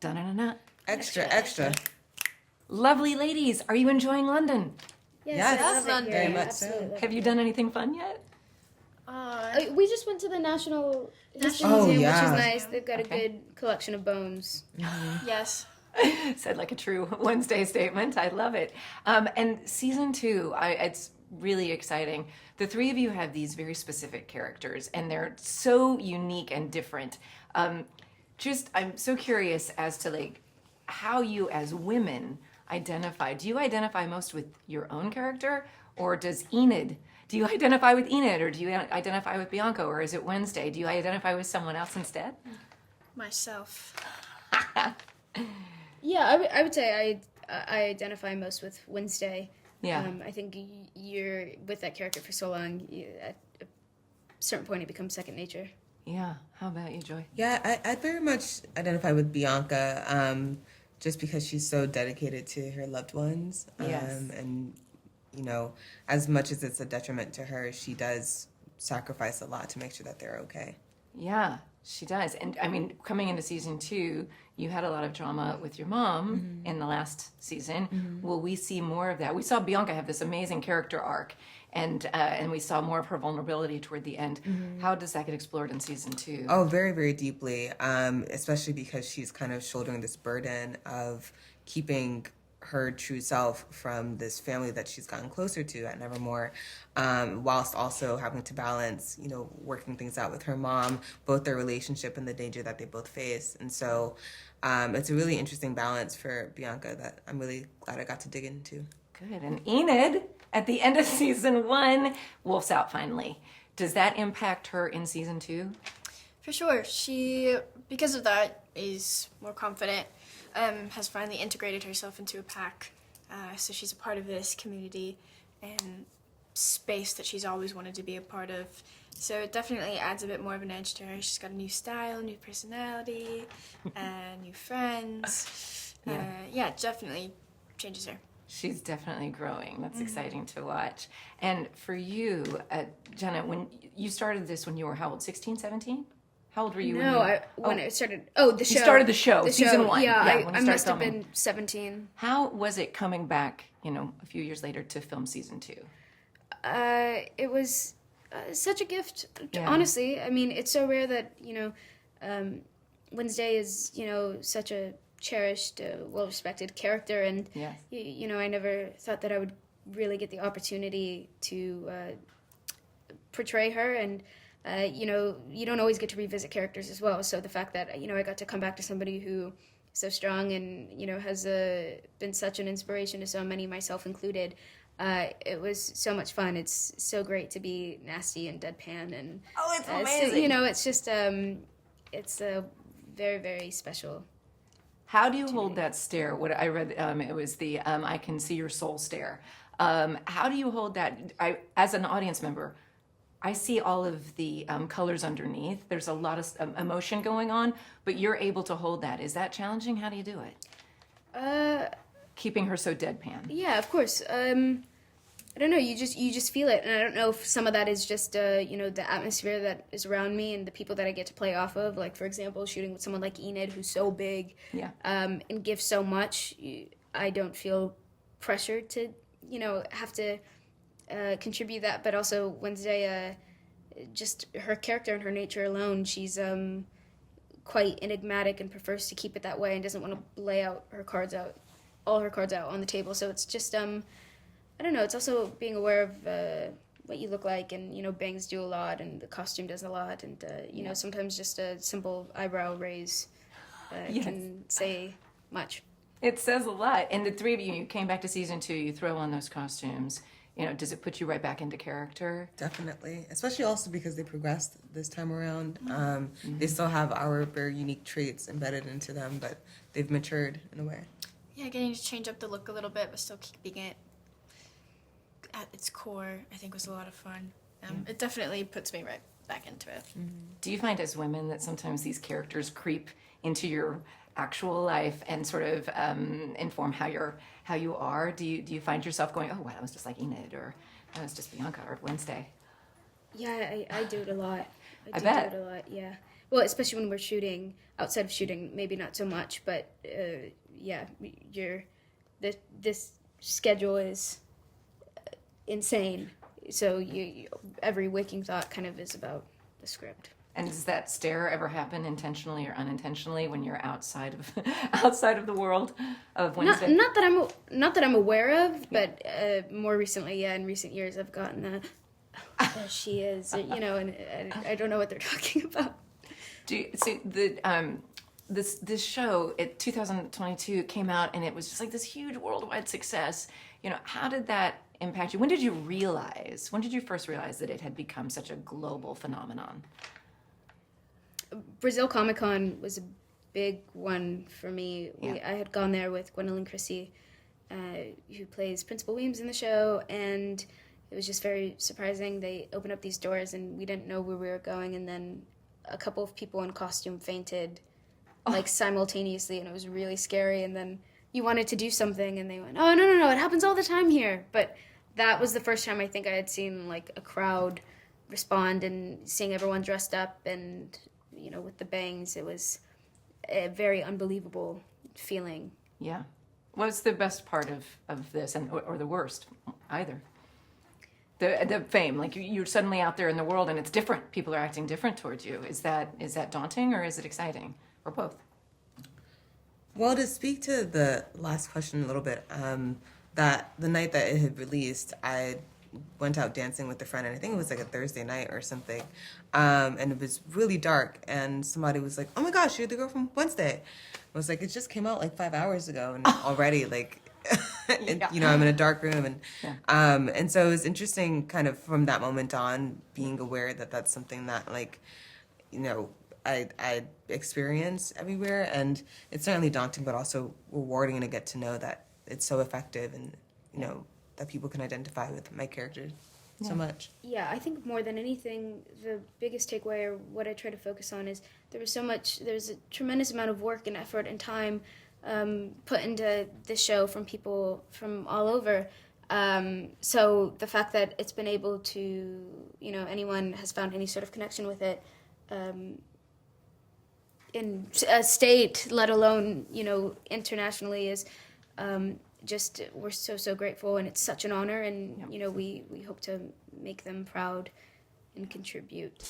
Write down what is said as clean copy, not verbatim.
Da-na-na-na. Extra. Lovely ladies, are you enjoying London? Yes, I love London. very much Absolutely. so. Have you done anything fun yet? We just went to the National History Oh, Museum, yeah. which is nice. They've got Okay. a good collection of bones. Yes. Said like a true Wednesday statement. I love it. And season 2, it's really exciting. The three of you have these very specific characters, and they're so unique and different. I'm so curious as to like how you as women identify. Do you identify most with your own character, or does Enid? Do you identify with Enid, or do you identify with Bianca, or is it Wednesday? Do you identify with someone else instead? Myself. Yeah, I would say I identify most with Wednesday. Yeah. I think you're with that character for so long, at a certain point it becomes second nature. Yeah. How about you, Joy? Yeah, I very much identify with Bianca, just because she's so dedicated to her loved ones. Yes. And, you know, as much as it's a detriment to her, she does sacrifice a lot to make sure that they're okay. Yeah, she does. And I mean, coming into season 2, you had a lot of drama with your mom in the last season. Will we see more of that? We saw Bianca have this amazing character arc, and we saw more of her vulnerability toward the end. How does that get explored in season 2? Oh, very, very deeply, especially because she's kind of shouldering this burden of keeping her true self from this family that she's gotten closer to at Nevermore, whilst also having to balance, you know, working things out with her mom, both their relationship and the danger that they both face. And so it's a really interesting balance for Bianca that I'm really glad I got to dig into. Good. And Enid, at the end of season 1, Wolf's out finally. Does that impact her in season 2? For sure. She, because of that, is more confident, has finally integrated herself into a pack. So she's a part of this community and space that she's always wanted to be a part of. So it definitely adds a bit more of an edge to her. She's got a new style, new personality, new friends. Yeah, it definitely changes her. She's definitely growing. That's exciting to watch. And for you, Jenna, when you started this when you were how old? 16, 17? How old were you? When I started. Oh, the show. You started the show, season 1. Yeah, when you I started must have filming. been 17. How was it coming back, you know, a few years later to film season 2? It was such a gift, Yeah. honestly. I mean, it's so rare that, you know, Wednesday is, you know, such a cherished, well-respected character, and, Yes. you know, I never thought that I would really get the opportunity to portray her, and, you know, you don't always get to revisit characters as well, so the fact that, you know, I got to come back to somebody who is so strong and, you know, has been such an inspiration to so many, myself included. It was so much fun. It's so great to be nasty and deadpan, and it's amazing. you know, it's just it's a very, very special. How do you hold that stare? What I read, it was the I can see your soul stare. How do you hold that? As an audience member, I see all of the colors underneath. There's a lot of emotion going on, but you're able to hold that. Is that challenging? How do you do it? Keeping her so deadpan. Yeah, of course. I don't know. You just feel it, and I don't know if some of that is just you know, the atmosphere that is around me and the people that I get to play off of. Like, for example, shooting with someone like Enid, who's so big, and gives so much. I don't feel pressured to, you know, have to contribute that. But also Wednesday, just her character and her nature alone, she's quite enigmatic and prefers to keep it that way and doesn't want to lay out all her cards out on the table. So it's just I don't know, it's also being aware of what you look like, and, you know, bangs do a lot and the costume does a lot, and you know, sometimes just a simple eyebrow raise can say much. It says a lot. And the three of you came back to season 2, you throw on those costumes. You know, does it put you right back into character? Definitely, especially also because they progressed this time around. They still have our very unique traits embedded into them, but they've matured in a way. Yeah, getting to change up the look a little bit, but still keeping it at its core, I think, was a lot of fun. It definitely puts me right back into it. Do you find as women that sometimes these characters creep into your actual life and sort of inform how you are? Do you find yourself going, oh, wow, that was just like Enid, or that was just Bianca or Wednesday? Yeah, I do it a lot. I bet. do it a lot, yeah. well, especially when we're shooting, outside of shooting, maybe not so much, but yeah, this schedule is insane. So every waking thought kind of is about the script. And does that stare ever happen intentionally or unintentionally when you're outside of the world of Wednesday? Not that I'm aware of, but more recently, yeah, in recent years, I've gotten the there she is, you know, and I don't know what they're talking about. Do you see this show? 2022 came out, and it was just like this huge worldwide success. You know, how did that impact you? When did you first realize that it had become such a global phenomenon? Brazil Comic Con was a big one for me. Yeah. I had gone there with Gwendolyn Christie, who plays Principal Weems in the show, and it was just very surprising. They opened up these doors, and we didn't know where we were going, and then a couple of people in costume fainted, like simultaneously, and it was really scary. And then you wanted to do something, and they went, "Oh, no, it happens all the time here." But that was the first time I think I had seen like a crowd respond, and seeing everyone dressed up and, you know, with the bangs. It was a very unbelievable feeling. Yeah. What's the best part of this, or the worst, either? The fame, like you're suddenly out there in the world and it's different. People are acting different towards you. Is that daunting, or is it exciting, or both? Well, to speak to the last question a little bit, that the night that it had released, I went out dancing with a friend, and I think it was like a Thursday night or something, and it was really dark, and somebody was like, "Oh my gosh, you're the girl from Wednesday." I was like, "It just came out like 5 hours ago," and already like, you know, I'm in a dark room, and so it was interesting, kind of from that moment on, being aware that that's something that, like, you know, I experience everywhere, and it's certainly daunting, but also rewarding to get to know that it's so effective, and, you know, that people can identify with my character so much. Yeah, I think more than anything, the biggest takeaway, or what I try to focus on, is there's a tremendous amount of work and effort and time put into this show from people from all over. So the fact that it's been able to, you know, anyone has found any sort of connection with it in a state, let alone, you know, internationally, is just, we're so grateful, and it's such an honor, and you know, we hope to make them proud and contribute.